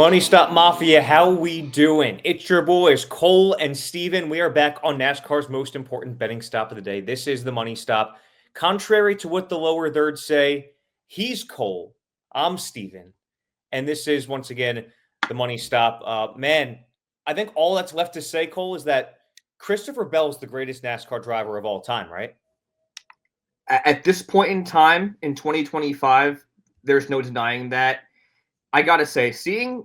Money Stop Mafia, how we doing? It's your boys, Cole and Steven. We are back on NASCAR's most important betting stop of the day. This is the Money Stop. Contrary to what the lower thirds say, he's Cole, I'm Steven, and this is, once again, the Money Stop. Man, I think all that's left to say, Cole, is that Christopher Bell is the greatest NASCAR driver of all time, right? At this point in time, in 2025, there's no denying that. I got to say, seeing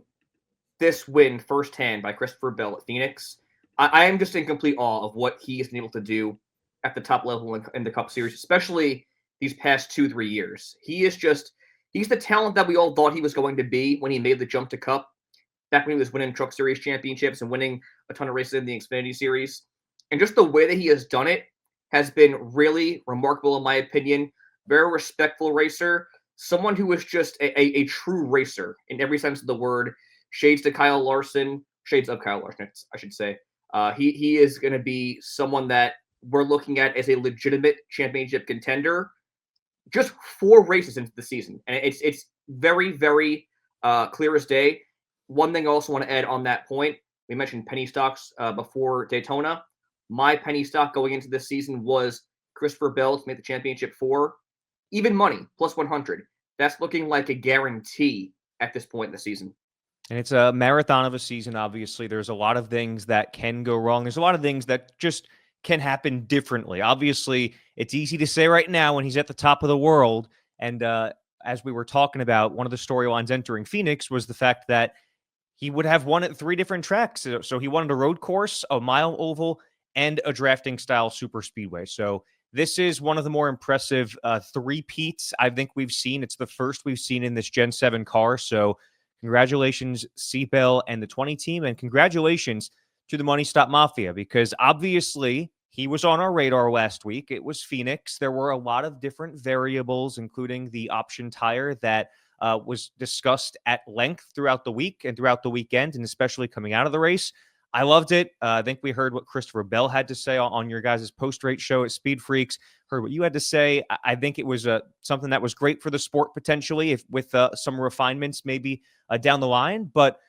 this win firsthand by Christopher Bell at Phoenix, I am just in complete awe of what he has been able to do at the top level in the Cup Series, especially these past 2-3 years. He's the talent that we all thought he was going to be when he made the jump to Cup, back when he was winning Truck Series championships and winning a ton of races in the Xfinity Series. And just the way that he has done it has been really remarkable, in my opinion. Very respectful racer, someone who is just a true racer in every sense of the word. Shades of Kyle Larson, I should say. He is going to be someone that we're looking at as a legitimate championship contender just 4 races into the season. And it's very, very clear as day. One thing I also want to add on that point, we mentioned penny stocks before Daytona. My penny stock going into this season was Christopher Bell to make the championship 4. Even money, plus 100. That's looking like a guarantee at this point in the season. And it's a marathon of a season, obviously. There's a lot of things that can go wrong. There's a lot of things that just can happen differently. Obviously, it's easy to say right now when he's at the top of the world. And as we were talking about, one of the storylines entering Phoenix was the fact that he would have won at 3 different tracks. So he wanted a road course, a mile oval, and a drafting style super speedway. So this is one of the more impressive three-peats I think we've seen. It's the first we've seen in this Gen 7 car. So congratulations, C-Bell and the 20 team, and congratulations to the Money Stop Mafia, because obviously he was on our radar last week. It was Phoenix. There were a lot of different variables, including the option tire that was discussed at length throughout the week and throughout the weekend, and especially coming out of the race. I loved it. I think we heard what Christopher Bell had to say on your guys' post-race show at SpeedFreaks. Heard what you had to say. I think it was something that was great for the sport potentially, with some refinements maybe down the line. But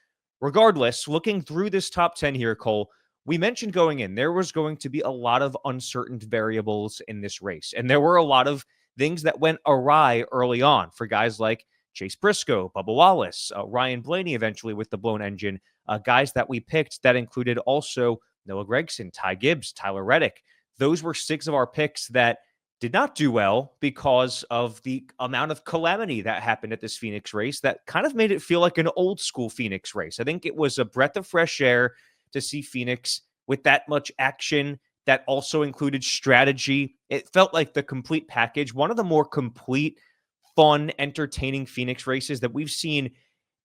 regardless, looking through this top 10 here, Cole, we mentioned going in, there was going to be a lot of uncertain variables in this race. And there were a lot of things that went awry early on for guys like Chase Briscoe, Bubba Wallace, Ryan Blaney eventually with the blown engine, guys that we picked that included also Noah Gragson, Ty Gibbs, Tyler Reddick. Those were 6 of our picks that did not do well because of the amount of calamity that happened at this Phoenix race that kind of made it feel like an old school Phoenix race. I think it was a breath of fresh air to see Phoenix with that much action that also included strategy. It felt like the complete package, one of the more complete, fun, entertaining Phoenix races that we've seen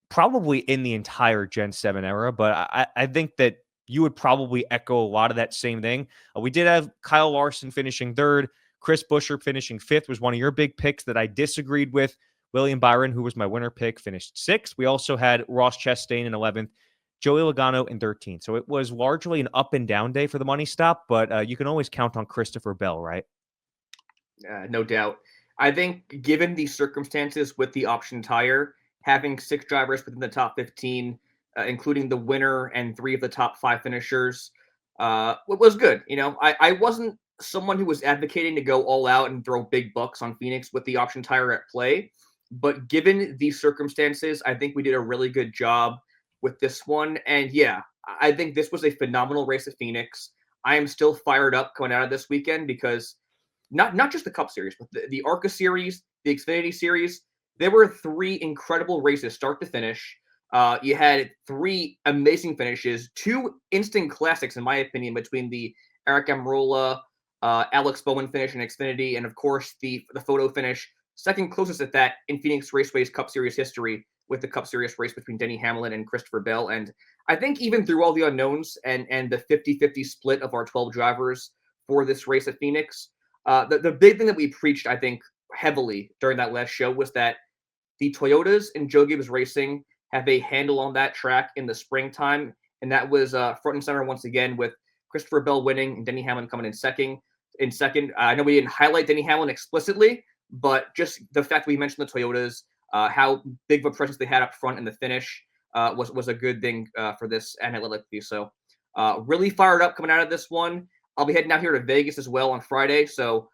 probably in the entire Gen 7 era. But I think that you would probably echo a lot of that same thing. We did have Kyle Larson finishing 3rd. Chris Buescher finishing 5th was one of your big picks that I disagreed with. William Byron, who was my winner pick, finished 6th. We also had Ross Chastain in 11th, Joey Logano in 13th. So it was largely an up and down day for the Money Stop, but you can always count on Christopher Bell, right? No doubt. I think given the circumstances with the option tire, having 6 drivers within the top 15, including the winner and 3 of the top 5 finishers, was good. You know, I wasn't someone who was advocating to go all out and throw big bucks on Phoenix with the option tire at play. But given these circumstances, I think we did a really good job with this one. And yeah, I think this was a phenomenal race at Phoenix. I am still fired up coming out of this weekend because not just the Cup Series, but the ARCA Series, the Xfinity Series, there were 3 incredible races start to finish. You had 3 amazing finishes, 2 instant classics, in my opinion, between the Eric Almirola, Alex Bowman finish in Xfinity, and of course the photo finish, second closest at that in Phoenix Raceway's Cup Series history, with the Cup Series race between Denny Hamlin and Christopher Bell. And I think even through all the unknowns and the 50-50 split of our 12 drivers for this race at Phoenix, the big thing that we preached, I think, heavily during that last show was that the Toyotas and Joe Gibbs Racing have a handle on that track in the springtime. And that was front and center once again, with Christopher Bell winning and Denny Hamlin coming in second. I know we didn't highlight Denny Hamlin explicitly, but just the fact we mentioned the Toyotas, how big of a presence they had up front in the finish. was a good thing for this analytically. So really fired up coming out of this one. I'll be heading out here to Vegas as well on Friday. So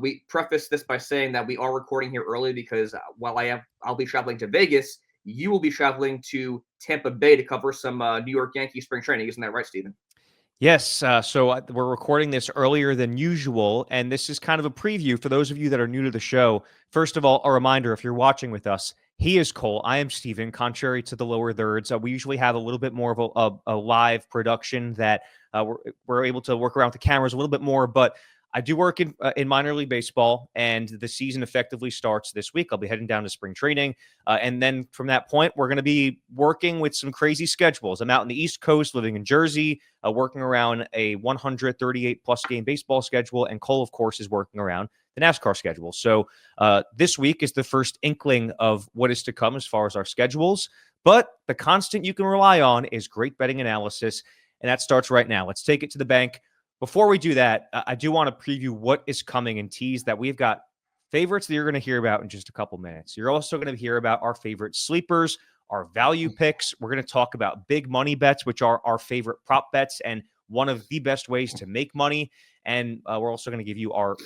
we preface this by saying that we are recording here early because while I'll be traveling to Vegas, you will be traveling to Tampa Bay to cover some New York Yankees spring training. Isn't that right, Steven? Yes, so we're recording this earlier than usual, and this is kind of a preview for those of you that are new to the show. First of all, a reminder, if you're watching with us, he is Cole, I am Steven. Contrary to the lower thirds, we usually have a little bit more of a live production that we're able to work around with the cameras a little bit more, but I do work in minor league baseball, and the season effectively starts this week. I'll be heading down to spring training, and then from that point, we're going to be working with some crazy schedules. I'm out in the East Coast, living in Jersey, working around a 138-plus game baseball schedule, and Cole, of course, is working around the NASCAR schedule. So this week is the first inkling of what is to come as far as our schedules, but the constant you can rely on is great betting analysis, and that starts right now. Let's take it to the bank. Before we do that, I do want to preview what is coming and tease that we've got favorites that you're going to hear about in just a couple minutes. You're also going to hear about our favorite sleepers, our value picks. We're going to talk about big money bets, which are our favorite prop bets and one of the best ways to make money. And we're also going to give you our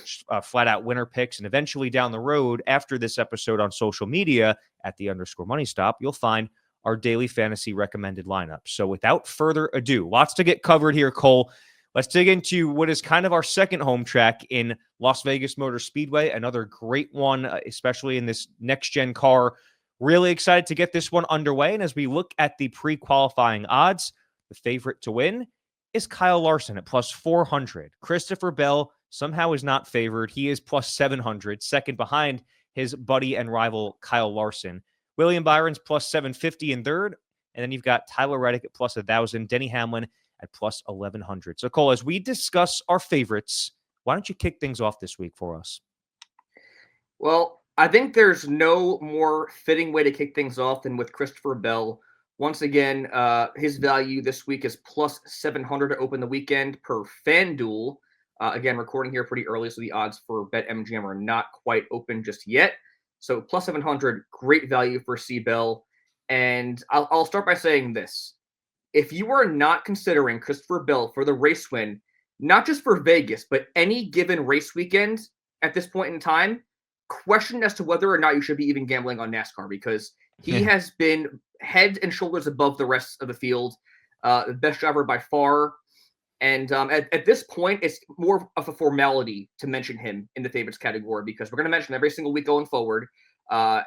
flat-out winner picks. And eventually down the road, after this episode on social media at the _money stop, you'll find our daily fantasy recommended lineup. So without further ado, lots to get covered here, Cole. Let's dig into what is kind of our second home track in Las Vegas Motor Speedway. Another great one, especially in this next-gen car. Really excited to get this one underway. And as we look at the pre-qualifying odds, the favorite to win is Kyle Larson at plus 400. Christopher Bell somehow is not favored. He is plus 700, second behind his buddy and rival Kyle Larson. William Byron's plus 750 in third. And then you've got Tyler Reddick at plus 1,000. Denny Hamlin at plus 1,100. So, Cole, as we discuss our favorites, why don't you kick things off this week for us? Well, I think there's no more fitting way to kick things off than with Christopher Bell. Once again, his value this week is plus 700 to open the weekend per FanDuel. Again, recording here pretty early, so the odds for BetMGM are not quite open just yet. So plus 700, great value for C. Bell. And I'll start by saying this. If you are not considering Christopher Bell for the race win, not just for Vegas, but any given race weekend at this point in time, question as to whether or not you should be even gambling on NASCAR, because he has been head and shoulders above the rest of the field, the best driver by far. And at this point, it's more of a formality to mention him in the favorites category, because we're going to mention every single week going forward.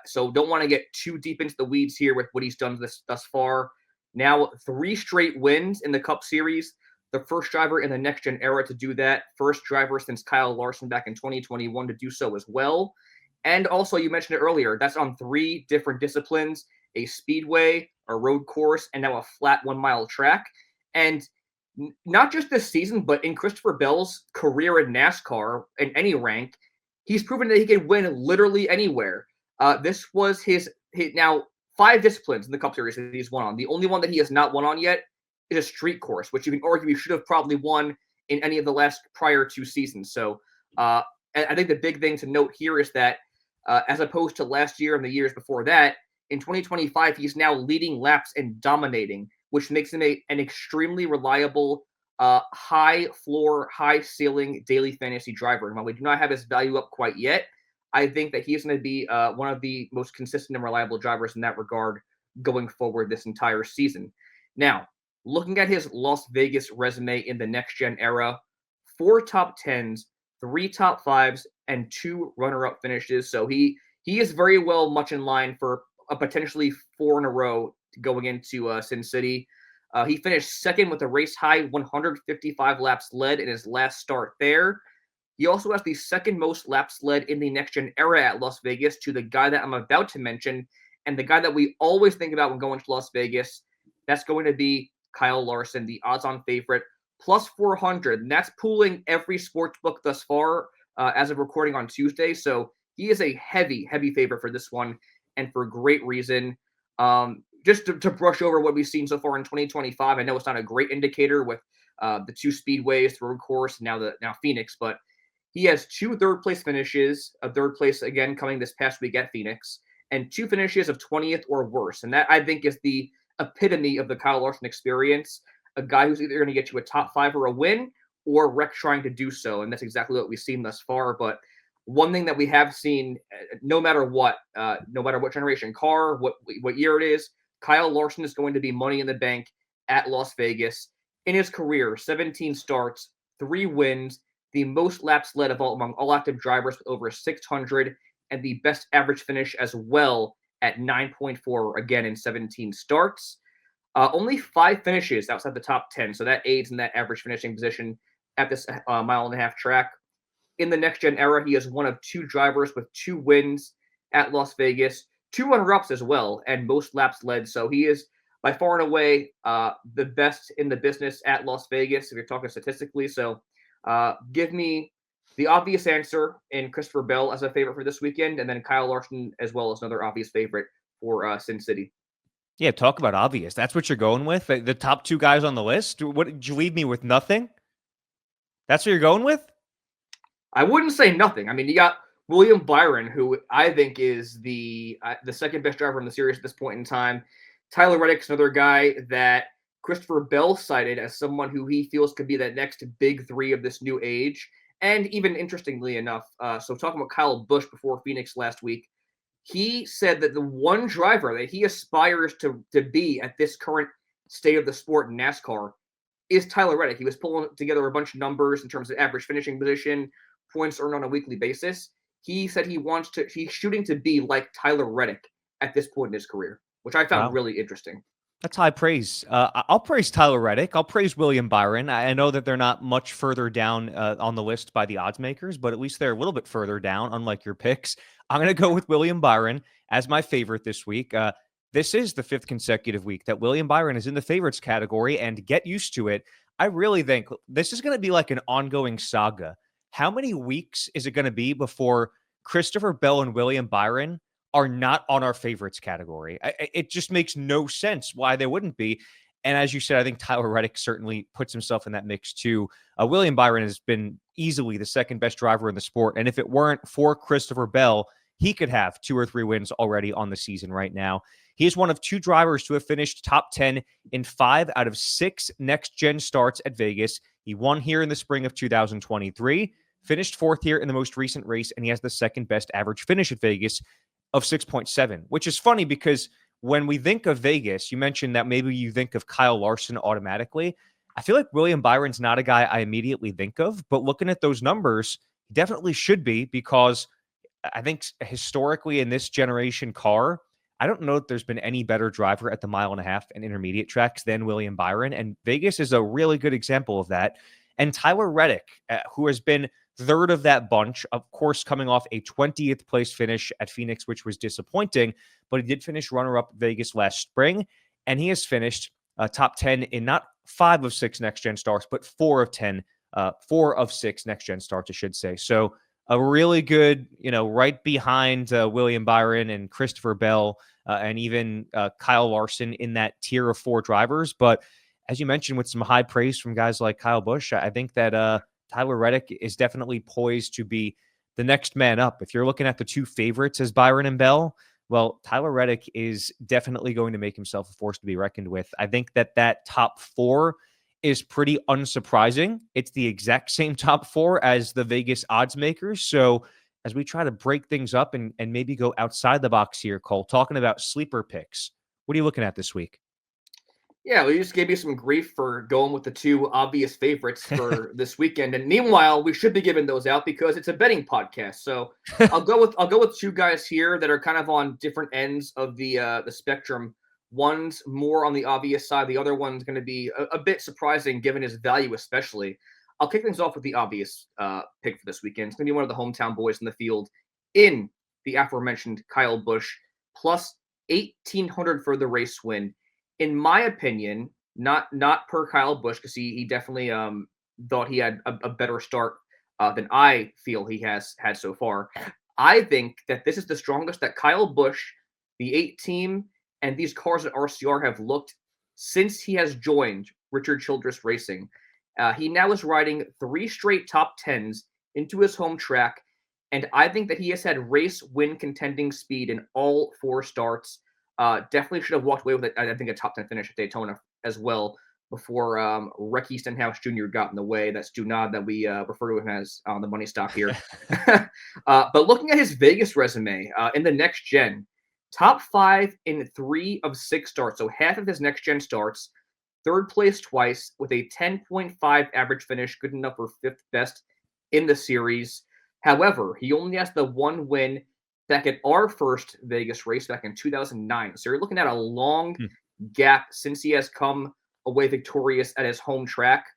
So don't want to get too deep into the weeds here with what he's done thus far. Now, 3 straight wins in the Cup Series. The first driver in the next-gen era to do that. First driver since Kyle Larson back in 2021 to do so as well. And also, you mentioned it earlier, that's on 3 different disciplines, a speedway, a road course, and now a flat 1-mile track. And not just this season, but in Christopher Bell's career in NASCAR, in any rank, he's proven that he can win literally anywhere. This was his now 5 disciplines in the Cup Series that he's won on. The only one that he has not won on yet is a street course, which you can argue he should have probably won in any of the last prior 2 seasons. So I think the big thing to note here is that as opposed to last year and the years before that, in 2025, he's now leading laps and dominating, which makes him an extremely reliable, high floor, high ceiling daily fantasy driver. And while we do not have his value up quite yet, I think that he's going to be one of the most consistent and reliable drivers in that regard going forward this entire season. Now, looking at his Las Vegas resume in the next-gen era, 4 top 10s, 3 top 5s, and 2 runner-up finishes. So he is very well much in line for a potentially 4 in a row going into Sin City. He finished second with a race-high 155 laps led in his last start there. He also has the second most laps led in the next-gen era at Las Vegas to the guy that I'm about to mention, and the guy that we always think about when going to Las Vegas. That's going to be Kyle Larson, the odds-on favorite, plus 400. And that's pooling every sports book thus far as of recording on Tuesday. So he is a heavy, heavy favorite for this one, and for great reason. Just to brush over what we've seen so far in 2025, I know it's not a great indicator with the 2 speedways, the road course, now Phoenix, but he has 2 third-place finishes, a third place, again, coming this past week at Phoenix, and 2 finishes of 20th or worse. And that, I think, is the epitome of the Kyle Larson experience, a guy who's either going to get you a top 5 or a win, or wreck trying to do so. And that's exactly what we've seen thus far. But one thing that we have seen, no matter what generation car, what year it is, Kyle Larson is going to be money in the bank at Las Vegas. In his career, 17 starts, 3 wins, the most laps led of all among all active drivers with over 600, and the best average finish as well at 9.4, again in 17 starts. Only 5 finishes outside the top 10, so that aids in that average finishing position at this mile-and-a-half track. In the next-gen era, he is one of 2 drivers with 2 wins at Las Vegas, 2 runner-ups as well, and most laps led. So he is by far and away the best in the business at Las Vegas, if you're talking statistically. So give me the obvious answer in Christopher Bell as a favorite for this weekend, and then Kyle Larson as well as another obvious favorite for Sin City. Yeah, talk about obvious. That's what you're going with? The top 2 guys on the list? What did you leave me with? Nothing? That's what you're going with? I wouldn't say nothing. I mean, you got William Byron, who I think is the second best driver in the series at this point in time. Tyler Reddick's another guy that Christopher Bell cited as someone who he feels could be that next big 3 of this new age. And even interestingly enough, so talking about Kyle Busch before Phoenix last week, he said that the one driver that he aspires to be at this current state of the sport in NASCAR is Tyler Reddick. He was pulling together a bunch of numbers in terms of average finishing position, points earned on a weekly basis. He said he's shooting to be like Tyler Reddick at this point in his career, which I found really interesting. That's high praise. I'll praise Tyler Reddick. I'll praise William Byron. I know that they're not much further down on the list by the odds makers, but at least they're a little bit further down, unlike your picks. I'm going to go with William Byron as my favorite this week. This is the 5th consecutive week that William Byron is in the favorites category, and get used to it. I really think this is going to be like an ongoing saga. How many weeks is it going to be before Christopher Bell and William Byron are not on our favorites category? It just makes no sense why they wouldn't be. And as you said, I think Tyler Reddick certainly puts himself in that mix too. William Byron has been easily the second best driver in the sport. And if it weren't for Christopher Bell, he could have 2 or 3 wins already on the season right now. He is one of 2 drivers to have finished top 10 in 5 out of 6 next-gen starts at Vegas. He won here in the spring of 2023, finished 4th here in the most recent race, and he has the second best average finish at Vegas of 6.7, which is funny because when we think of Vegas, you mentioned that maybe you think of Kyle Larson automatically. I feel like William Byron's not a guy I immediately think of, but looking at those numbers, he definitely should be, because I think historically in this generation car, I don't know if there's been any better driver at the mile-and-a-half and intermediate tracks than William Byron, and Vegas is a really good example of that. And Tyler Reddick, who has been 3rd of that bunch, of course, coming off a 20th place finish at Phoenix, which was disappointing, but he did finish runner-up Vegas last spring, and he has finished top 10 in not 5 of 6 next-gen starts, but 4 of 6 next-gen starts, I should say. So a really good, right behind William Byron and Christopher Bell and even Kyle Larson in that tier of 4 drivers. But as you mentioned, with some high praise from guys like Kyle Busch, I think that Tyler Reddick is definitely poised to be the next man up. If you're looking at the 2 favorites as Byron and Bell, well, Tyler Reddick is definitely going to make himself a force to be reckoned with. I think that top 4 is pretty unsurprising. It's the exact same top 4 as the Vegas odds makers. So as we try to break things up and maybe go outside the box here, Cole, talking about sleeper picks, what are you looking at this week? Yeah, we just gave you some grief for going with the 2 obvious favorites for this weekend, and meanwhile, we should be giving those out because it's a betting podcast. So I'll go with 2 guys here that are kind of on different ends of the spectrum. One's more on the obvious side. The other one's going to be a bit surprising given his value, especially. I'll kick things off with the obvious pick for this weekend. It's going to be one of the hometown boys in the field in the aforementioned Kyle Busch, plus 1,800 for the race win. In my opinion, not per Kyle Busch, because he definitely thought he had a better start than I feel he has had so far. I think that this is the strongest that Kyle Busch, the 8 team, and these cars at RCR have looked since he has joined Richard Childress Racing. He now is riding 3 straight top 10s into his home track, and I think that he has had race win contending speed in all 4 starts. Definitely should have walked away with it. I think a top 10 finish at Daytona as well before Recky Stenhouse Jr. got in the way. That's Junod that we refer to him as on the money stop here. But looking at his Vegas resume in the next gen, top 5 in 3 of 6 starts. So half of his next gen starts. Third place twice with a 10.5 average finish, good enough for 5th best in the series. However, he only has the one win back at our first Vegas race back in 2009. So you're looking at a long gap since he has come away victorious at his home track.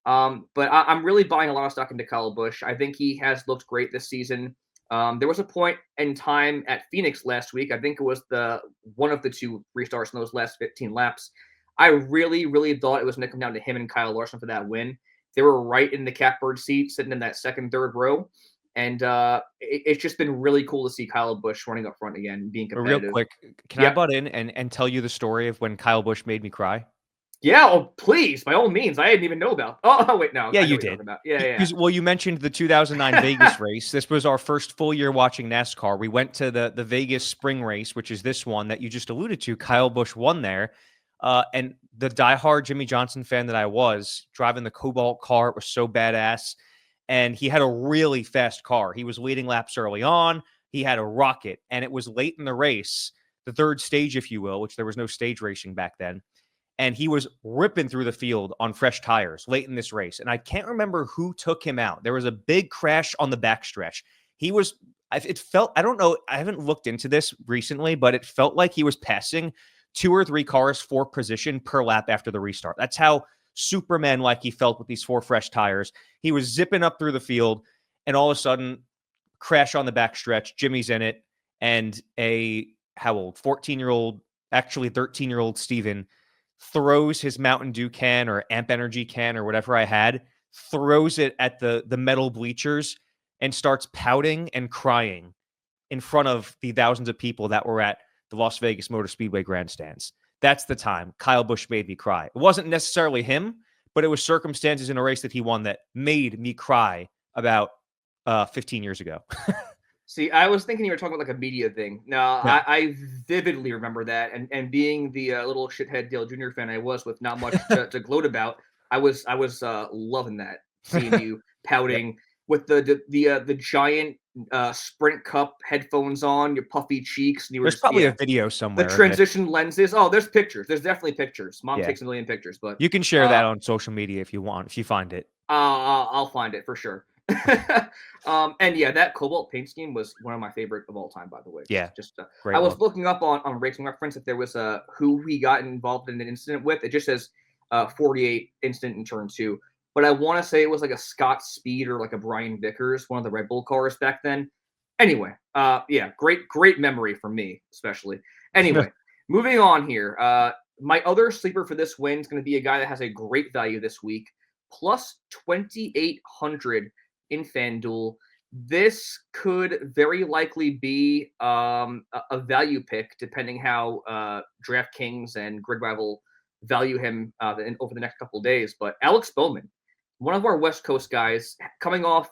But I'm really buying a lot of stock into Kyle Busch. I think he has looked great this season. There was a point in time at Phoenix last week. I think it was one of the 2 restarts in those last 15 laps. I really, really thought it was going to come down to him and Kyle Larson for that win. They were right in the catbird seat, sitting in that second, third row. And it's just been really cool to see Kyle Busch running up front again, being competitive. Real quick, can I butt in and tell you the story of when Kyle Busch made me cry? Yeah, oh, please, by all means. I didn't even know about. Oh wait, no. Yeah, you did. Yeah. Well, you mentioned the 2009 Vegas race. This was our first full year watching NASCAR. We went to the Vegas spring race, which is this one that you just alluded to. Kyle Busch won there. And the diehard Jimmy Johnson fan that I was, driving the Cobalt car, it was so badass. And he had a really fast car. He was leading laps early on. He had a rocket. And it was late in the race, the third stage, if you will, which there was no stage racing back then. And he was ripping through the field on fresh tires late in this race. And I can't remember who took him out. There was a big crash on the backstretch. It felt, I don't know, I haven't looked into this recently, but it felt like he was passing 2 or 3 cars for position per lap after the restart. That's how Superman-like he felt with these 4 fresh tires. He was zipping up through the field, and all of a sudden, crash on the backstretch. Jimmy's in it, and how old? 14-year-old, actually 13-year-old Steven throws his Mountain Dew can or Amp Energy can or whatever I had, throws it at the metal bleachers and starts pouting and crying in front of the thousands of people that were at the Las Vegas Motor Speedway grandstands. That's the time Kyle Busch made me cry. It wasn't necessarily him, but it was circumstances in a race that he won that made me cry about 15 years ago. See, I was thinking you were talking about like a media thing. No, I vividly remember that. And being the little shithead Dale Jr. fan I was with not much to gloat about, I was loving that, seeing you pouting with the giant Sprint Cup headphones on, your puffy cheeks. And you were There's probably a video somewhere. The transition lenses. Oh, there's pictures. There's definitely pictures. Mom takes a million pictures, but you can share that on social media if you want, if you find it. I'll find it for sure. And yeah, that Cobalt paint scheme was one of my favorite of all time, by the way. Yeah, just great I was looking up on Racing Reference if there was who he got involved in an incident with. It just says 48 incident in turn 2, but I want to say it was like a Scott Speed or like a Brian Vickers, one of the Red Bull cars back then. Anyway, yeah, great memory for me, especially. Anyway, moving on here. My other sleeper for this win is going to be a guy that has a great value this week, plus 2,800 in FanDuel. This could very likely be a value pick, depending how DraftKings and Grid Rival value him over the next couple of days. But Alex Bowman, one of our West Coast guys, coming off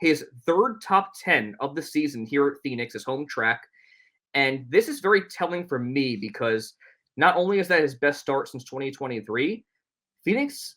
his 3rd top 10 of the season here at Phoenix, his home track. And this is very telling for me because not only is that his best start since 2023, Phoenix,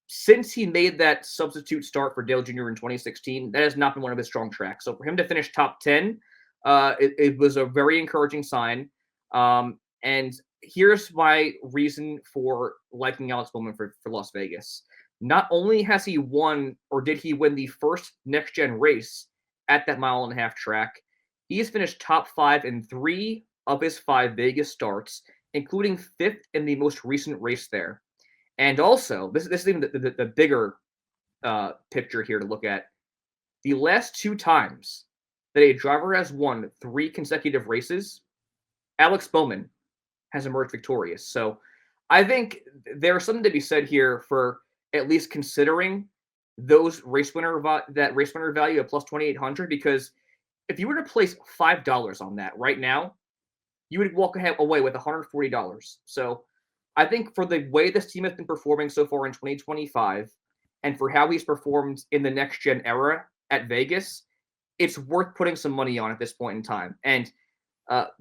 since he made that substitute start for Dale Jr. in 2016, that has not been one of his strong tracks. So for him to finish top 10, it was a very encouraging sign. And here's my reason for liking Alex Bowman for Las Vegas. Not only has he won, or did he win the first next-gen race at that 1.5 mile track, he has finished top 5 in 3 of his 5 Vegas starts, including 5th in the most recent race there. And also, this is even the bigger picture here to look at. The last 2 times that a driver has won 3 consecutive races, Alex Bowman has emerged victorious. So I think there's something to be said here for at least considering that race winner value of plus 2,800, because if you were to place $5 on that right now, you would walk away with $140. So I think for the way this team has been performing so far in 2025 and for how he's performed in the next gen era at Vegas, it's worth putting some money on at this point in time. And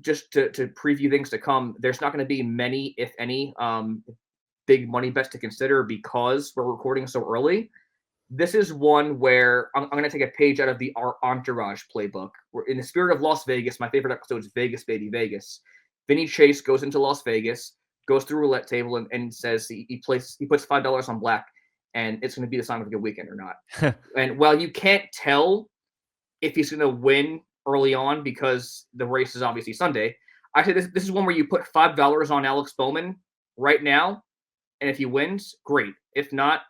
just to preview things to come, there's not going to be many, if any, big money bets to consider because we're recording so early. This is one where I'm going to take a page out of the Entourage playbook. We're in the spirit of Las Vegas. My favorite episode is Vegas, Baby, Vegas. Vinny Chase goes into Las Vegas, goes through a roulette table, and says he puts $5 on black, and it's going to be the sign of a good weekend or not. And while you can't tell if he's going to win early on because the race is obviously Sunday, I say this is one where you put $5 on Alex Bowman right now, and if he wins, great. If not,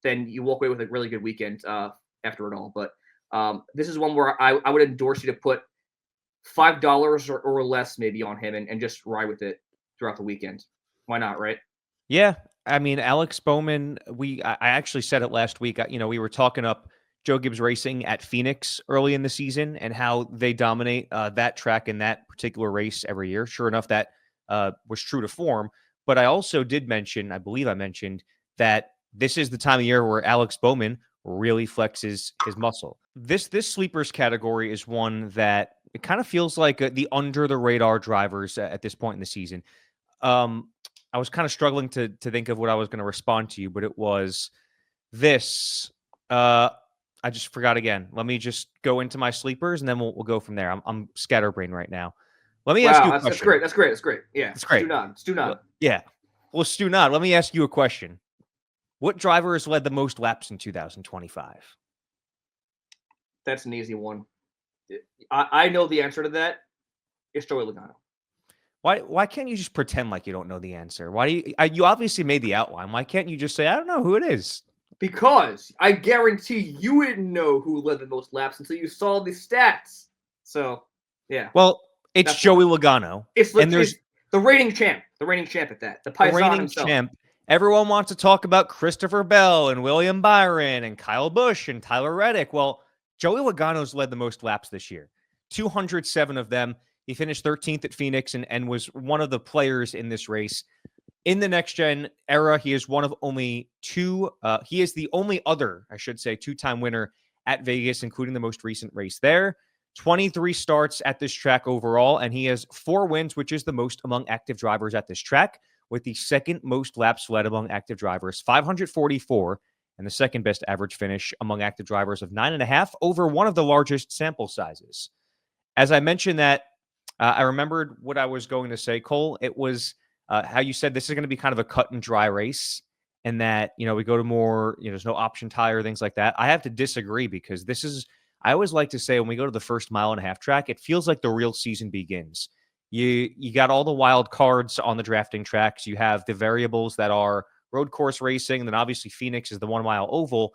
then you walk away with a really good weekend after it all. But this is one where I would endorse you to put $5 or less maybe on him and just ride with it throughout the weekend. Why not, right? Yeah. I mean, Alex Bowman, I actually said it last week. We were talking up Joe Gibbs Racing at Phoenix early in the season and how they dominate that track in that particular race every year. Sure enough, that was true to form. But I also did mention, I believe I mentioned, that this is the time of year where Alex Bowman really flexes his muscle. This sleepers category is one that it kind of feels like the under the radar drivers at this point in the season. I was kind of struggling to think of what I was going to respond to you, but it was this. I just forgot again. Let me just go into my sleepers and then we'll go from there. I'm scatterbrained right now. Let me ask you a question. That's great. Yeah, it's great. Stu Nod. Yeah. Well, Stu Nod, let me ask you a question. What driver has led the most laps in 2025? That's an easy one. I know the answer to that. It's Joey Logano. Why can't you just pretend like you don't know the answer? Why do you obviously made the outline. Why can't you just say, I don't know who it is? Because I guarantee you didn't know who led the most laps until you saw the stats. So, yeah. Well, it's Joey Logano. It's the reigning champ. The reigning champ at that. The Paisan himself. Champ. Everyone wants to talk about Christopher Bell and William Byron and Kyle Busch and Tyler Reddick. Well, Joey Logano's led the most laps this year. 207 of them. He finished 13th at Phoenix and was one of the players in this race. In the next-gen era, he is one of only two. He is the only other, I should say, two-time winner at Vegas, including the most recent race there. 23 starts at this track overall, and he has 4 wins, which is the most among active drivers at this track, with the second most laps led among active drivers, 544, and the second best average finish among active drivers of 9.5 over one of the largest sample sizes. As I mentioned that, I remembered what I was going to say, Cole. It was how you said this is going to be kind of a cut and dry race and that, we go to more, there's no option tire, things like that. I have to disagree because I always like to say when we go to the first 1.5 mile track, it feels like the real season begins. You got all the wild cards on the drafting tracks. You have the variables that are road course racing. And then obviously Phoenix is the 1 mile oval.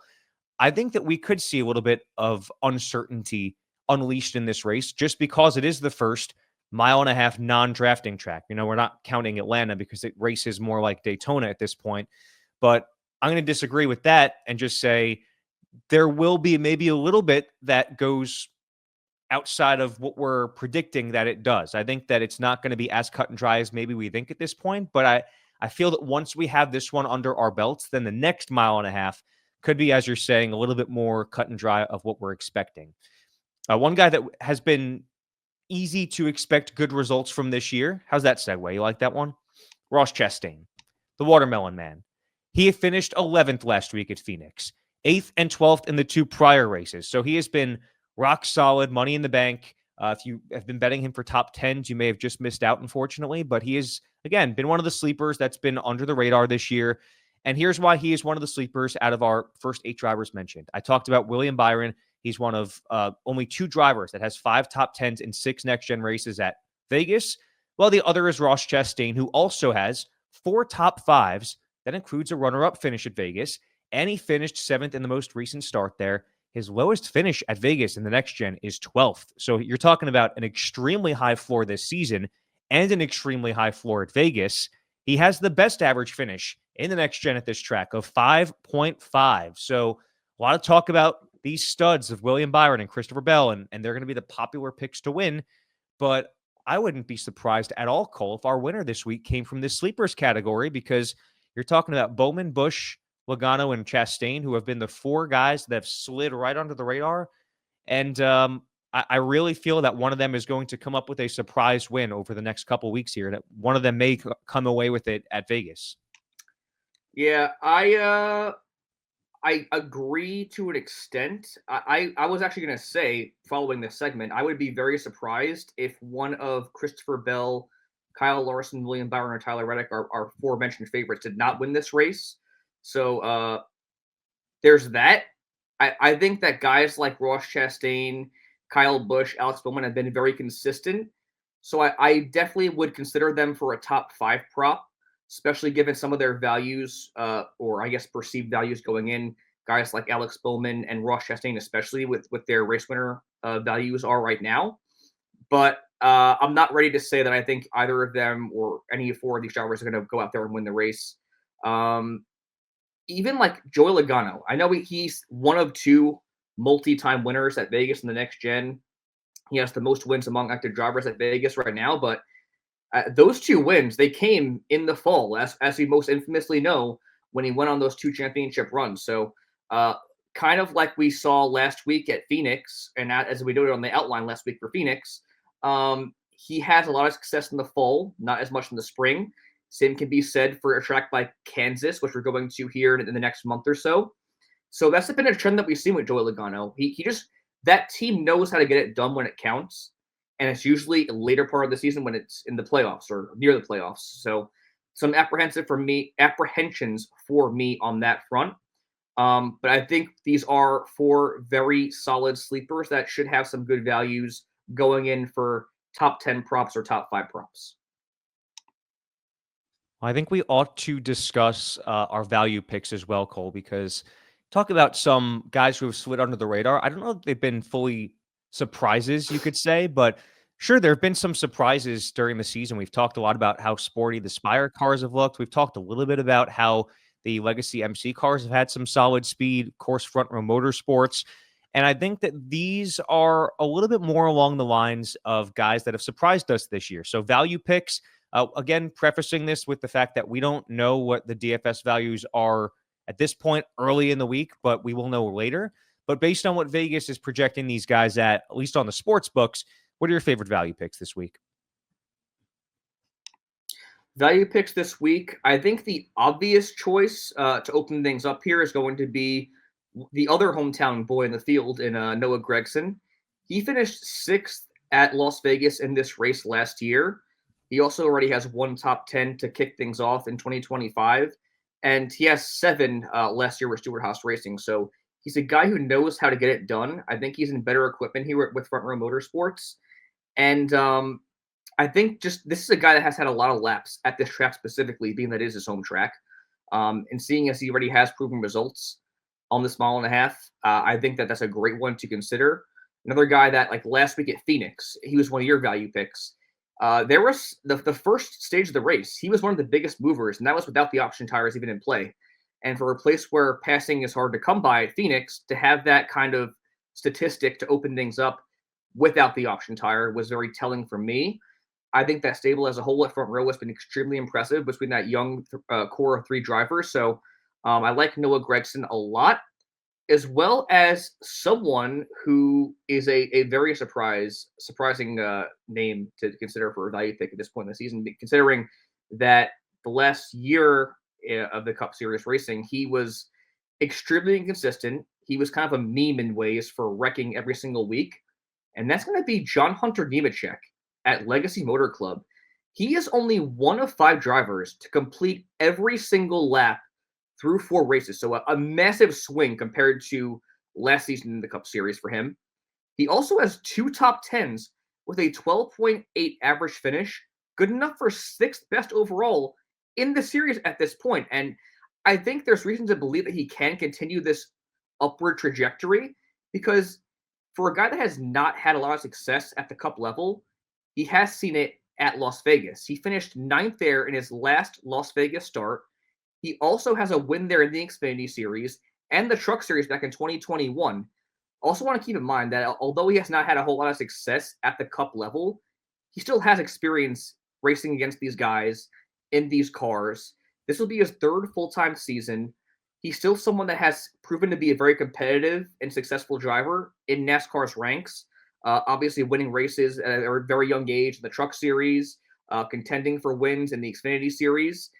I think that we could see a little bit of uncertainty unleashed in this race just because it is the first 1.5 mile non-drafting track. We're not counting Atlanta because it races more like Daytona at this point. But I'm going to disagree with that and just say there will be maybe a little bit that goes outside of what we're predicting that it does. I think that it's not going to be as cut and dry as maybe we think at this point. But I feel that once we have this one under our belts, then the next 1.5 mile could be, as you're saying, a little bit more cut and dry of what we're expecting. One guy that has been easy to expect good results from this year. How's that segue? You like that one? Ross Chastain, the Watermelon Man. He finished 11th last week at Phoenix, 8th and 12th in the 2 prior races. So he has been rock solid, money in the bank. If you have been betting him for top 10s, you may have just missed out, unfortunately. But he has, again, been one of the sleepers that's been under the radar this year. And here's why he is one of the sleepers out of our first 8 drivers mentioned. I talked about William Byron. He's one of only 2 drivers that has 5 top 10s in 6 next-gen races at Vegas. Well, the other is Ross Chastain, who also has 4 top 5s. That includes a runner-up finish at Vegas. And he finished 7th in the most recent start there. His lowest finish at Vegas in the next-gen is 12th. So you're talking about an extremely high floor this season and an extremely high floor at Vegas. He has the best average finish in the next-gen at this track of 5.5. So a lot of talk about these studs of William Byron and Christopher Bell, and they're going to be the popular picks to win. But I wouldn't be surprised at all, Cole, if our winner this week came from this sleepers category because you're talking about Bowman, Busch, Logano, and Chastain, who have been the 4 guys that have slid right under the radar. And I really feel that one of them is going to come up with a surprise win over the next couple weeks here. That one of them may come away with it at Vegas. Yeah, I agree to an extent. I was actually going to say, following this segment, I would be very surprised if one of Christopher Bell, Kyle Larson, William Byron, or Tyler Reddick, our four-mentioned favorites, did not win this race. So there's that. I think that guys like Ross Chastain, Kyle Busch, Alex Bowman have been very consistent. So I definitely would consider them for a top 5 prop, especially given some of their values, or I guess perceived values going in. Guys like Alex Bowman and Ross Chastain, especially with their race winner values are right now. But I'm not ready to say that I think either of them or any 4 of these drivers are going to go out there and win the race. Even like Joey Logano, I know he's one of 2 multi-time winners at Vegas in the next gen. He has the most wins among active drivers at Vegas right now, but those 2 wins, they came in the fall, as we most infamously know, when he went on those 2 championship runs. So kind of like we saw last week at Phoenix, and as we noted on the outline last week for Phoenix, he has a lot of success in the fall, not as much in the spring. Same can be said for a track like Kansas, which we're going to hear in the next month or so. So that's been a trend that we've seen with Joey Logano. He just, that team knows how to get it done when it counts. And it's usually a later part of the season when it's in the playoffs or near the playoffs. So some apprehensions for me on that front. But I think these are 4 very solid sleepers that should have some good values going in for top 10 props or top 5 props. I think we ought to discuss our value picks as well, Cole, because talk about some guys who have slid under the radar. I don't know if they've been fully surprises, you could say, but sure, there have been some surprises during the season. We've talked a lot about how sporty the Spire cars have looked. We've talked a little bit about how the Legacy MC cars have had some solid speed, course front row motorsports. And I think that these are a little bit more along the lines of guys that have surprised us this year. So value picks, again, prefacing this with the fact that we don't know what the DFS values are at this point early in the week, but we will know later. But based on what Vegas is projecting these guys at least on the sports books, what are your favorite value picks this week? Value picks this week. I think the obvious choice to open things up here is going to be the other hometown boy in the field in Noah Gragson. He finished 6th at Las Vegas in this race last year. He also already has 1 top 10 to kick things off in 2025. And he has 7 last year with Stewart-Haas Racing. So he's a guy who knows how to get it done. I think he's in better equipment here with Front Row Motorsports. And I think just this is a guy that has had a lot of laps at this track specifically, being that it is his home track. And seeing as he already has proven results on this mile and a half, I think that that's a great one to consider. Another guy that, like last week at Phoenix, he was one of your value picks. There was the first stage of the race. He was one of the biggest movers, and that was without the option tires even in play. And for a place where passing is hard to come by at Phoenix, to have that kind of statistic to open things up without the option tire was very telling for me. I think that stable as a whole at Front Row has been extremely impressive between that young core of 3 drivers. So I like Noah Gragson a lot, as well as someone who is a very surprising name to consider for a value pick at this point in the season, considering that the last year of the Cup Series racing, he was extremely inconsistent. He was kind of a meme in ways for wrecking every single week. And that's going to be John Hunter Nemechek at Legacy Motor Club. He is only one of 5 drivers to complete every single lap through 4 races. So a massive swing compared to last season in the Cup Series for him. He also has 2 top 10s with a 12.8 average finish, good enough for 6th best overall in the series at this point. And I think there's reason to believe that he can continue this upward trajectory, because for a guy that has not had a lot of success at the Cup level, he has seen it at Las Vegas. He finished 9th there in his last Las Vegas start. He also has a win there in the Xfinity Series and the Truck Series back in 2021. Also want to keep in mind that although he has not had a whole lot of success at the Cup level, he still has experience racing against these guys in these cars. This will be his 3rd full-time season. He's still someone that has proven to be a very competitive and successful driver in NASCAR's ranks. obviously winning races at a very young age in the Truck Series, contending for wins in the Xfinity Series.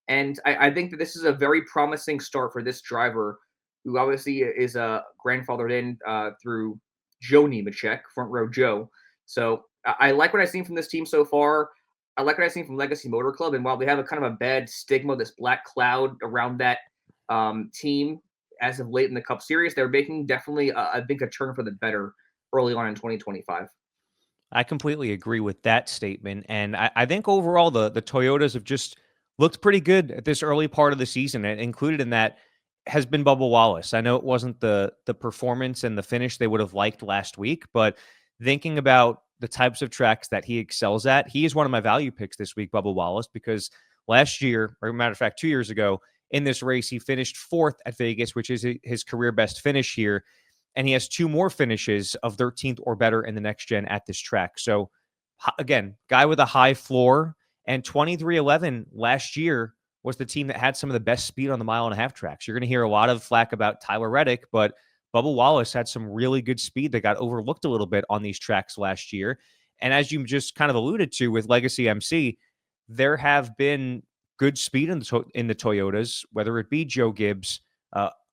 And I think that this is a very promising start for this driver, who obviously is grandfathered in through Joe Nemechek, front row Joe. So I like what I've seen from this team so far. I like what I've seen from Legacy Motor Club. And while they have a kind of a bad stigma, this black cloud around that team as of late in the Cup Series, they're making definitely, I think, a turn for the better early on in 2025. I completely agree with that statement. And I think overall the Toyotas have just looked pretty good at this early part of the season. And included in that has been Bubba Wallace. I know it wasn't the performance and the finish they would have liked last week, but thinking about the types of tracks that he excels at, he is one of my value picks this week, Bubba Wallace, because last year, or matter of fact, 2 years ago, in this race, he finished fourth at Vegas, which is his career best finish here. And he has two more finishes of 13th or better in the next gen at this track. So again, guy with a high floor, and 2311 last year was the team that had some of the best speed on the mile-and-a-half tracks. You're going to hear a lot of flack about Tyler Reddick, but Bubba Wallace had some really good speed that got overlooked a little bit on these tracks last year. And as you just kind of alluded to with Legacy MC, there have been good speed in the Toyotas, whether it be Joe Gibbs,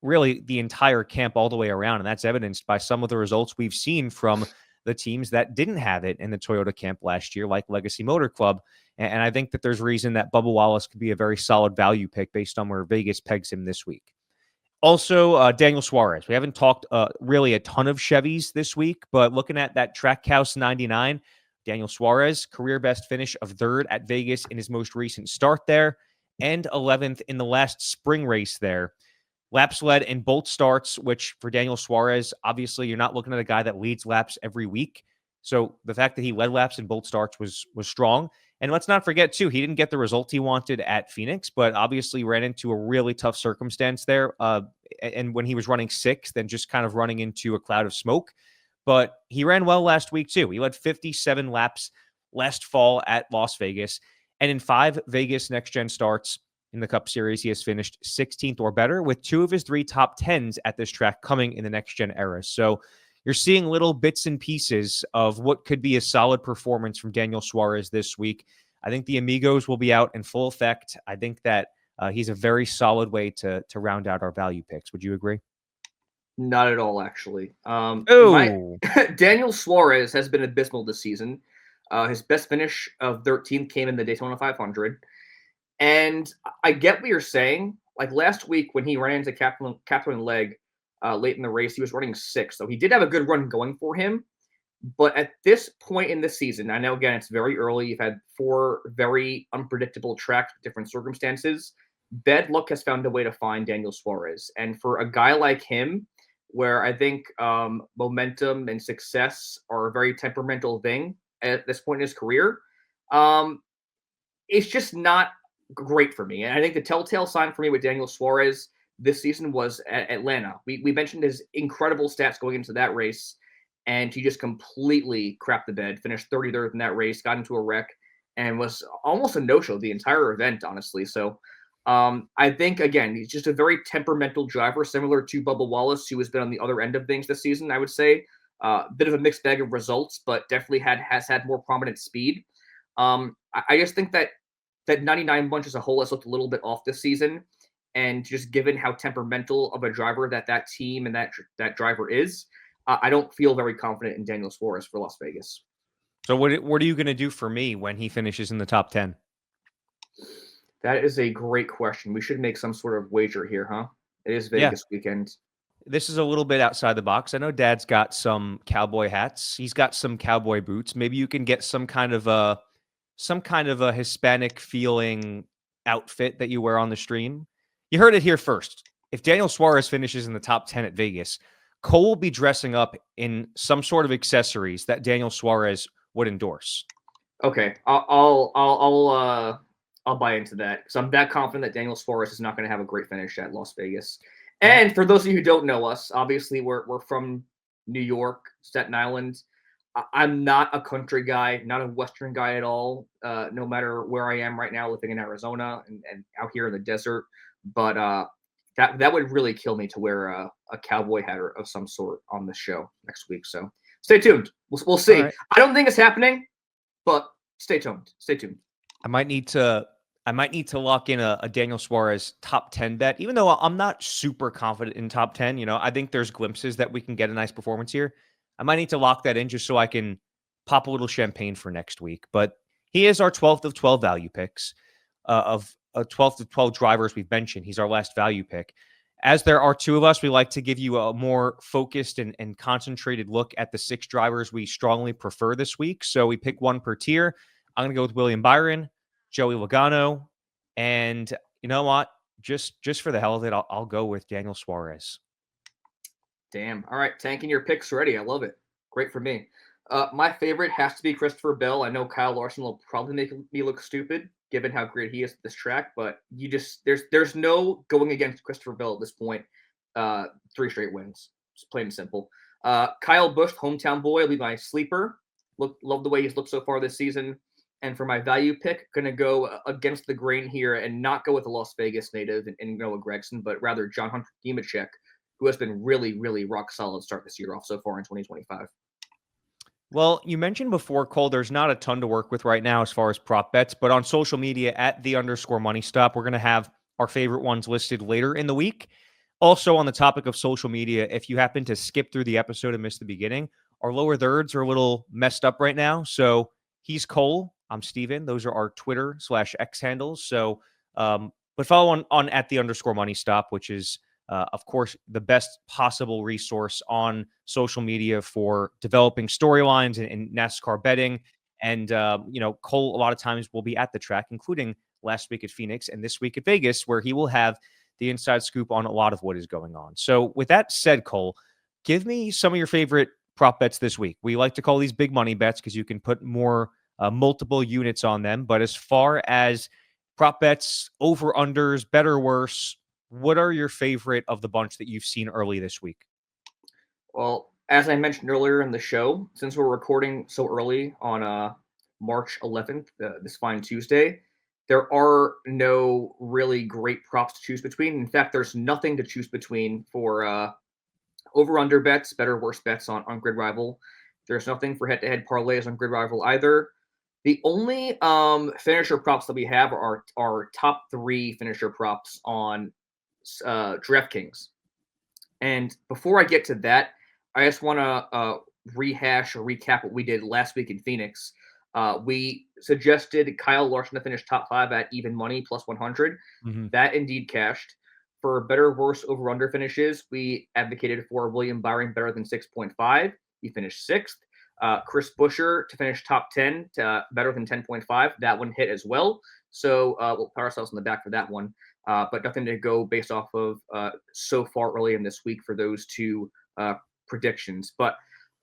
really the entire camp all the way around. And that's evidenced by some of the results we've seen from the teams that didn't have it in the Toyota camp last year, like Legacy Motor Club. And I think that there's reason that Bubba Wallace could be a very solid value pick based on where Vegas pegs him this week. Also, Daniel Suarez. We haven't talked really a ton of Chevys this week, but looking at that Trackhouse 99, Daniel Suarez, career best finish of third at Vegas in his most recent start there, and 11th in the last spring race there. Laps led in both starts, which for Daniel Suarez, obviously you're not looking at a guy that leads laps every week. So the fact that he led laps in both starts was strong. And let's not forget, too, he didn't get the result he wanted at Phoenix, but obviously ran into a really tough circumstance there. And when he was running sixth and just kind of running into a cloud of smoke. But he ran well last week, too. He led 57 laps last fall at Las Vegas. And in 5 Vegas next-gen starts in the Cup Series, he has finished 16th or better, with 2 of his 3 top 10s at this track coming in the next-gen era. So you're seeing little bits and pieces of what could be a solid performance from Daniel Suarez this week. I think the Amigos will be out in full effect. I think that he's a very solid way to round out our value picks. Would you agree? Not at all, actually. Oh, Daniel Suarez has been abysmal this season. His best finish of 13th came in the Daytona 500. And I get what you're saying. Like last week when he ran into Catherine Legg late in the race, he was running 6th. So he did have a good run going for him. But at this point in the season, I know, again, it's very early. You've had 4 very unpredictable tracks with different circumstances. Bad luck has found a way to find Daniel Suarez. And for a guy like him, where I think momentum and success are a very temperamental thing at this point in his career, it's just not great for me. And I think the telltale sign for me with Daniel Suarez this season was at Atlanta. We mentioned his incredible stats going into that race, and he just completely crapped the bed, finished 33rd in that race, got into a wreck, and was almost a no-show the entire event, honestly. So I think, again, he's just a very temperamental driver, similar to Bubba Wallace, who has been on the other end of things this season, I would say. A bit of a mixed bag of results, but definitely has had more prominent speed. I just think that 99 bunch as a whole has looked a little bit off this season. And just given how temperamental of a driver that team and that driver is, I don't feel very confident in Daniel Suarez for Las Vegas. so what are you going to do for me when he finishes in the top 10? That is a great question. We should make some sort of wager here, huh? It is Vegas weekend. This is a little bit outside the box. I know Dad's got some cowboy hats. He's got some cowboy boots. Maybe you can get some kind of a Hispanic feeling outfit that you wear on the stream. You heard it here first. If Daniel Suarez finishes in the top 10 at Vegas, Cole will be dressing up in some sort of accessories that Daniel Suarez would endorse. Okay, I'll buy into that because I'm that confident that Daniel Suarez is not going to have a great finish at Las Vegas. And for those of you who don't know us, obviously we're from New York, Staten Island. I'm not a country guy, not a Western guy at all, no matter where I am right now, living in Arizona and out here in the desert. But that would really kill me to wear a cowboy hat of some sort on the show next week. So Stay tuned. We'll All see. right. I don't think it's happening, but stay tuned. Stay tuned. I might need to lock in a Daniel Suarez top 10 bet, even though I'm not super confident in top 10. I think there's glimpses that we can get a nice performance here. I might need to lock that in just so I can pop a little champagne for next week. But he is our 12th of 12 value picks of 12th of 12 drivers we've mentioned. He's our last value pick. As there are two of us, we like to give you a more focused and concentrated look at the 6 drivers we strongly prefer this week. So we pick one per tier. I'm going to go with William Byron, Joey Logano, and you know what? Just for the hell of it, I'll go with Daniel Suarez. Damn. All right, tanking your picks already. I love it. Great for me. My favorite has to be Christopher Bell. I know Kyle Larson will probably make me look stupid given how great he is at this track, but there's no going against Christopher Bell at this point. 3 straight wins. Just plain and simple. Kyle Busch, hometown boy, will be my sleeper. Love the way he's looked so far this season. And for my value pick, going to go against the grain here and not go with the Las Vegas native and Noah Gragson, but rather John Hunter Nemechek, who has been really, really rock solid start this year off so far in 2025. Well, you mentioned before, Cole, there's not a ton to work with right now as far as prop bets, but on social media at @the_money_stop, we're going to have our favorite ones listed later in the week. Also, on the topic of social media, if you happen to skip through the episode and miss the beginning, our lower thirds are a little messed up right now. So he's Cole. I'm Steven. Those are our Twitter/X handles. So, but follow on at @the_money_stop, which is of course, the best possible resource on social media for developing storylines and NASCAR betting. And, Cole, a lot of times will be at the track, including last week at Phoenix and this week at Vegas, where he will have the inside scoop on a lot of what is going on. So with that said, Cole, give me some of your favorite prop bets this week. We like to call these big money bets because you can put more multiple units on them. But as far as prop bets, over-unders, better, worse, what are your favorite of the bunch that you've seen early this week? Well, as I mentioned earlier in the show, since we're recording so early on March 11th, this fine Tuesday, there are no really great props to choose between. In fact, there's nothing to choose between for over-under bets, better, worse bets on Grid Rival. There's nothing for head-to-head parlays on Grid Rival either. The only finisher props that we have are our top 3 finisher props on DraftKings. And before I get to that, I just want to rehash or recap what we did last week in Phoenix. We suggested Kyle Larson to finish top 5 at even money plus 100. Mm-hmm. That indeed cashed. For better, worse, over/under finishes, we advocated for William Byron better than 6.5. He finished 6th. Chris Buescher to finish top 10, better than 10.5. That one hit as well. So we'll pat ourselves on the back for that one. But nothing to go based off of so far early in this week for those 2 predictions. But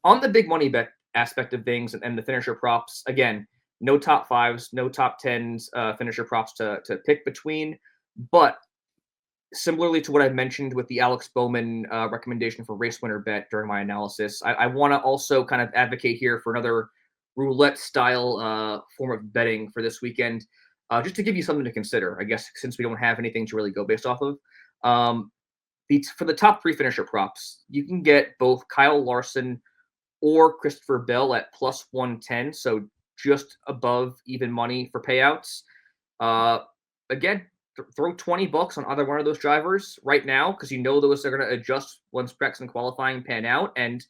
on the big money bet aspect of things and the finisher props, again, no top 5s, no top 10s finisher props to pick between. But similarly to what I mentioned with the Alex Bowman recommendation for race winner bet during my analysis, I want to also kind of advocate here for another roulette style form of betting for this weekend. Just to give you something to consider, I guess, since we don't have anything to really go based off of. For the top 3 finisher props, you can get both Kyle Larson or Christopher Bell at plus 110, so just above even money for payouts. Again, throw $20 on either one of those drivers right now because you know those are going to adjust once specs and qualifying pan out. And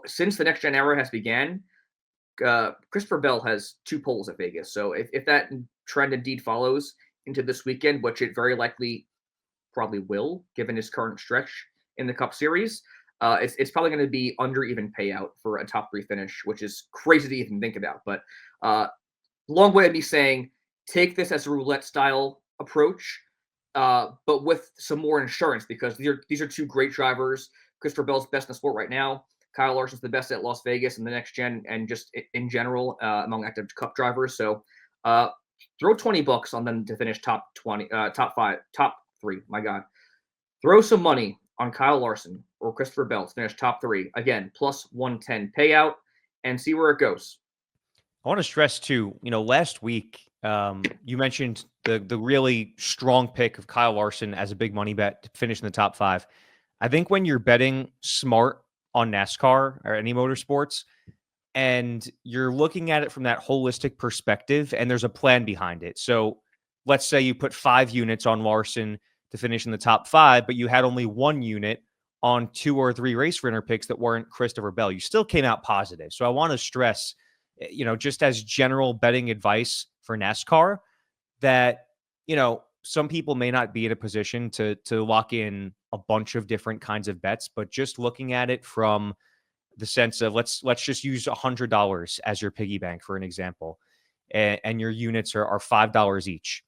since the next gen era has began, Christopher Bell has 2 poles at Vegas. So if that trend indeed follows into this weekend, which it very likely probably will, given his current stretch in the Cup Series, it's probably going to be under even payout for a top 3 finish, which is crazy to even think about. But long way of me saying, take this as a roulette style approach, but with some more insurance because these are 2 great drivers. Christopher Bell's best in the sport right now. Kyle Larson's the best at Las Vegas and the next gen, and just in general among active Cup drivers. So throw $20 on them to finish top 20, top 5, top 3. My God, throw some money on Kyle Larson or Christopher Bell to finish top 3. Again, plus 110 payout, and see where it goes. I want to stress too, last week you mentioned the really strong pick of Kyle Larson as a big money bet to finish in the top 5. I think when you're betting smart on NASCAR or any motorsports, and you're looking at it from that holistic perspective, and there's a plan behind it. So let's say you put 5 units on Larson to finish in the top 5, but you had only 1 unit on 2 or 3 race winner picks that weren't Christopher Bell. You still came out positive. So I want to stress, just as general betting advice for NASCAR, that, some people may not be in a position to lock in a bunch of different kinds of bets, but just looking at it from the sense of let's just use $100 as your piggy bank for an example, and your units are $5 each.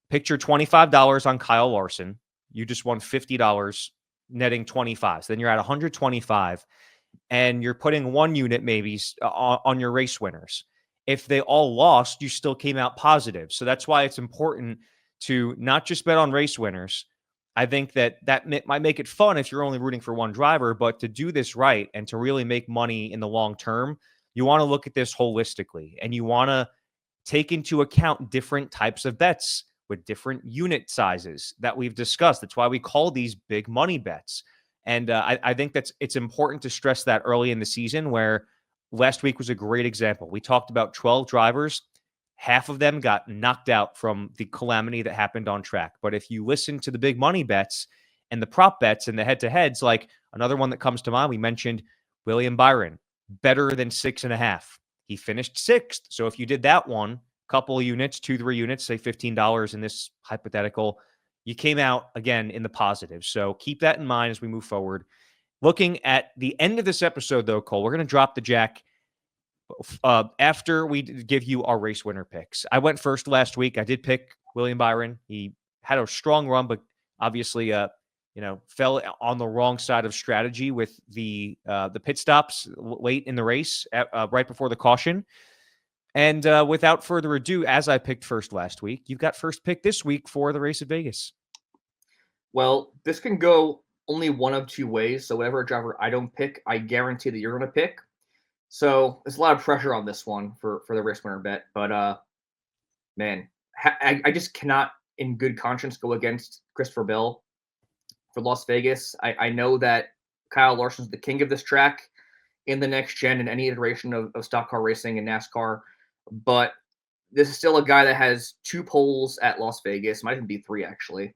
Picture $25 on Kyle Larson. You just won $50, netting 25. So then you're at 125, and you're putting 1 unit maybe on your race winners. If they all lost, you still came out positive. So that's why it's important to not just bet on race winners. I think that might make it fun if you're only rooting for one driver, but to do this right and to really make money in the long term, you want to look at this holistically, and you want to take into account different types of bets with different unit sizes that we've discussed. That's why we call these big money bets. And I think it's important to stress that early in the season, where last week was a great example. We talked about 12 drivers. Half of them got knocked out from the calamity that happened on track. But if you listen to the big money bets and the prop bets and the head-to-heads, like another one that comes to mind, we mentioned William Byron, better than 6.5. He finished 6th. So if you did that one, couple of units, 2-3 units, say $15 in this hypothetical, you came out again in the positive. So keep that in mind as we move forward. Looking at the end of this episode, though, Cole, we're going to drop the jack after we give you our race winner picks. I went first last week. I did pick William Byron. He had a strong run, but obviously, fell on the wrong side of strategy with the pit stops late in the race, right before the caution. And without further ado, as I picked first last week, you've got first pick this week for the race at Vegas. Well, this can go only one of 2 ways. So whatever driver I don't pick, I guarantee that you're going to pick. So there's a lot of pressure on this one for the race winner bet. But man, I just cannot in good conscience go against Christopher Bell for Las Vegas. I know that Kyle Larson's the king of this track in the next gen and any iteration of stock car racing and NASCAR. But this is still a guy that has 2 poles at Las Vegas. Might even be 3, actually.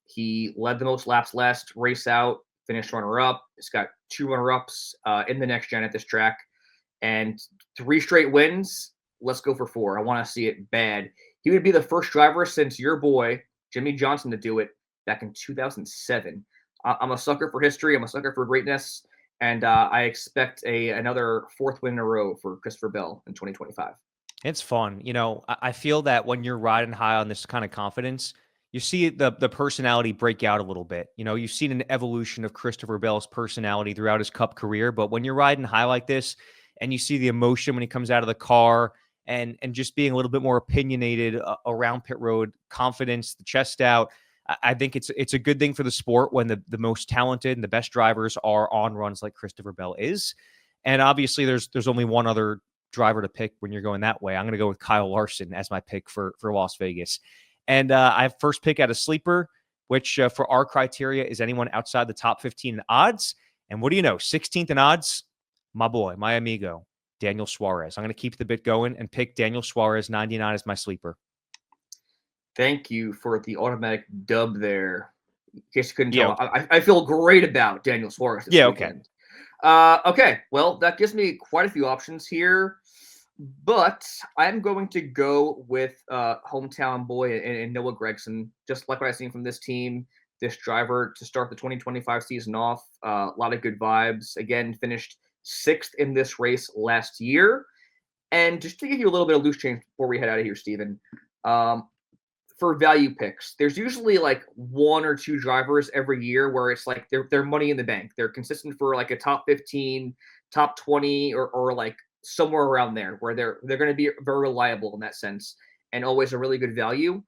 He led the most laps last race out, finished runner-up. He's got 2 runner-ups in the next gen at this track. And 3 straight wins. Let's go for 4. I want to see it bad. He would be the first driver since your boy, Jimmy Johnson, to do it back in 2007. I'm a sucker for history. I'm a sucker for greatness. And I expect another 4th win in a row for Christopher Bell in 2025. It's fun. I feel that when you're riding high on this kind of confidence, you see the personality break out a little bit. You've seen an evolution of Christopher Bell's personality throughout his Cup career. But when you're riding high like this and you see the emotion when he comes out of the car and just being a little bit more opinionated around pit road, confidence, the chest out, I think it's a good thing for the sport when the most talented and the best drivers are on runs like Christopher Bell is. And obviously there's only one other driver to pick when you're going that way. I'm going to go with Kyle Larson as my pick for Las Vegas. And I have first pick at a sleeper, which for our criteria is anyone outside the top 15 in odds. And what do you know? 16th in odds, my boy, my amigo, Daniel Suarez. I'm going to keep the bit going and pick Daniel Suarez 99 as my sleeper. Thank you for the automatic dub there. In case you couldn't tell, I feel great about Daniel Suarez this weekend. Okay, well, that gives me quite a few options here, but I'm going to go with hometown boy and Noah Gragson. Just like what I've seen from this team, this driver to start the 2025 season off. A lot of good vibes. Again, finished 6th in this race last year. And just to give you a little bit of loose change before we head out of here, Steven, for value picks, there's usually like 1 or 2 drivers every year where it's like they're money in the bank. They're consistent for like a top 15, top 20, or like somewhere around there where they're going to be very reliable in that sense and always a really good value.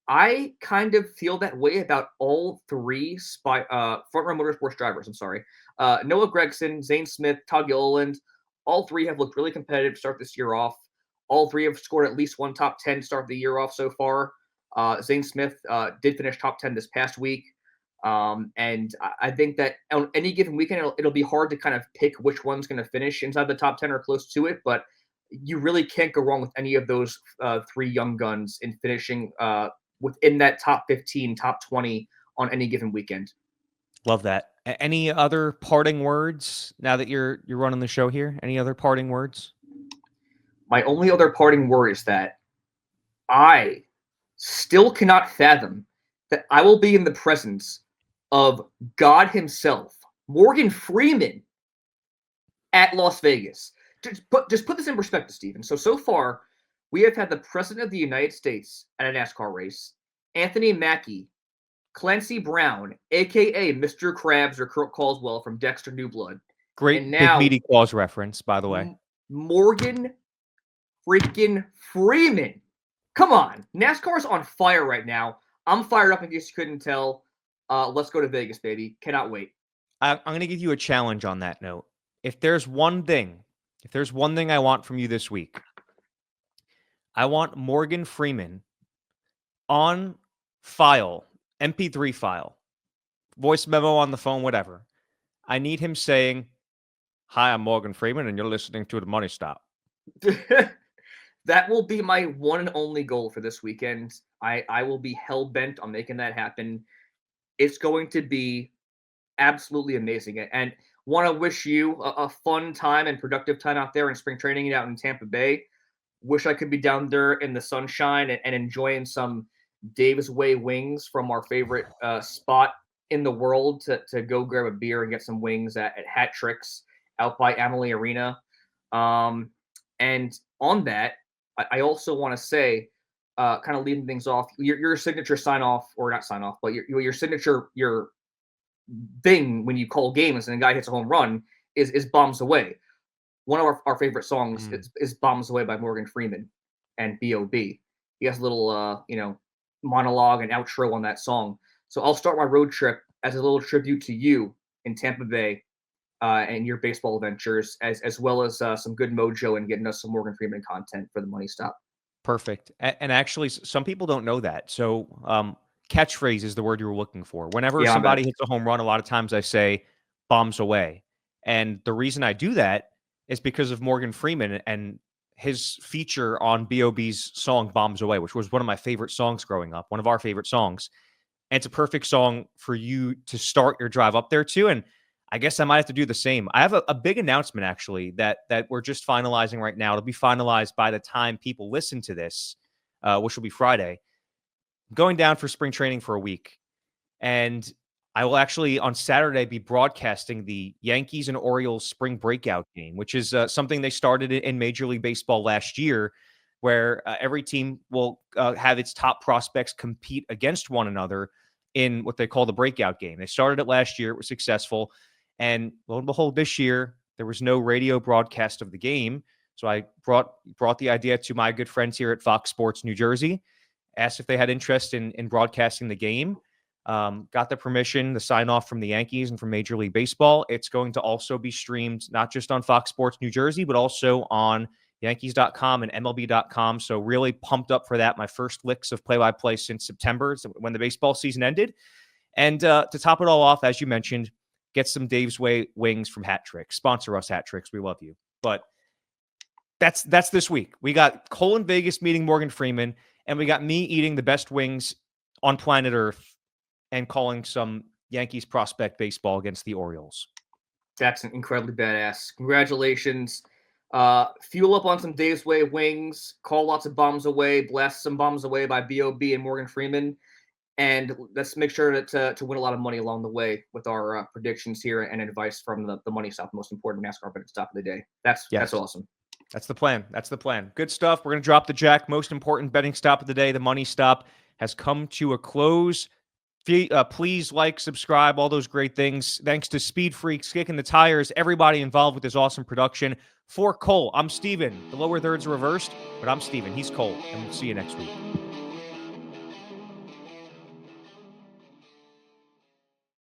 I kind of feel that way about all 3 front run motorsports drivers. I'm sorry. Noah Gragson, Zane Smith, Todd Gilliland, all 3 have looked really competitive to start this year off. All 3 have scored at least 1 top 10 to start the year off so far. Zane Smith did finish top 10 this past week. And I think that on any given weekend, it'll be hard to kind of pick which one's going to finish inside the top 10 or close to it. But you really can't go wrong with any of those three young guns in finishing within that top 15, top 20 on any given weekend. Love that. Any other parting words now that you're running the show here? Any other parting words? My only other parting word is that I still cannot fathom that I will be in the presence of God himself, Morgan Freeman, at Las Vegas. Just put this in perspective, Stephen. So far, we have had the President of the United States at a NASCAR race, Anthony Mackie, Clancy Brown, a.k.a. Mr. Krabs or Kurt Caldwell from Dexter New Blood. Great and Big now, Meaty Claus reference, by the way. Morgan freaking Freeman. Come on. NASCAR's on fire right now. I'm fired up in case you couldn't tell. Let's go to Vegas, baby. Cannot wait. I'm going to give you a challenge on that note. If there's one thing I want from you this week, I want Morgan Freeman on file, MP3 file, voice memo on the phone, whatever. I need him saying, "Hi, I'm Morgan Freeman, and you're listening to The Money Stop." That will be my one and only goal for this weekend. I will be hell-bent on making that happen. It's going to be absolutely amazing. And want to wish you a fun time and productive time out there in spring training out in Tampa Bay. Wish I could be down there in the sunshine and enjoying some Dave's Way wings from our favorite spot in the world to go grab a beer and get some wings at Hat Tricks out by Amalie Arena. And on that, I also want to say, kind of leaving things off, your signature sign off, or not sign off, but your signature, your thing when you call games and a guy hits a home run is Bombs Away. One of our favorite songs is Bombs Away by Morgan Freeman and B.O.B. He has a little, monologue and outro on that song. So I'll start my road trip as a little tribute to you in Tampa Bay and your baseball adventures, as well as some good mojo and getting us some Morgan Freeman content for the Money Stop. Perfect. And actually, some people don't know that. So catchphrase is the word you were looking for. Whenever somebody hits a home run, a lot of times I say bombs away. And the reason I do that is because of Morgan Freeman and his feature on B.O.B.'s song Bombs Away, which was one of my favorite songs growing up, one of our favorite songs. And it's a perfect song for you to start your drive up there too. And I guess I might have to do the same. I have a big announcement, actually, that we're just finalizing right now. It'll be finalized by the time people listen to this, which will be Friday. I'm going down for spring training for a week. And I will actually, on Saturday, be broadcasting the Yankees and Orioles spring breakout game, which is something they started in Major League Baseball last year, where every team will have its top prospects compete against one another in what they call the breakout game. They started it last year. It was successful. And lo and behold, this year, there was no radio broadcast of the game. So I brought the idea to my good friends here at Fox Sports New Jersey, asked if they had interest in broadcasting the game, got the permission, the sign off from the Yankees and from Major League Baseball. It's going to also be streamed not just on Fox Sports New Jersey, but also on Yankees.com and MLB.com. So really pumped up for that. My first licks of play-by-play since September, when the baseball season ended. And to top it all off, as you mentioned, get some Dave's Way wings from Hat Tricks. Sponsor us, Hat Tricks. We love you. But that's this week. We got Cole in Vegas meeting Morgan Freeman, and we got me eating the best wings on planet Earth and calling some Yankees prospect baseball against the Orioles. That's incredibly badass. Congratulations. Fuel up on some Dave's Way wings, call lots of bombs away, blast some bombs away by B.O.B. and Morgan Freeman. And let's make sure to win a lot of money along the way with our predictions here and advice from the Money Stop, the most important NASCAR betting stop of the day. That's awesome. That's the plan. That's the plan. Good stuff. We're going to drop the jack. Most important betting stop of the day, the Money Stop, has come to a close. Please like, subscribe, all those great things. Thanks to SpeedFreaks, kicking the tires, everybody involved with this awesome production. For Cole, I'm Steven. The lower thirds are reversed, but I'm Steven. He's Cole, and we'll see you next week.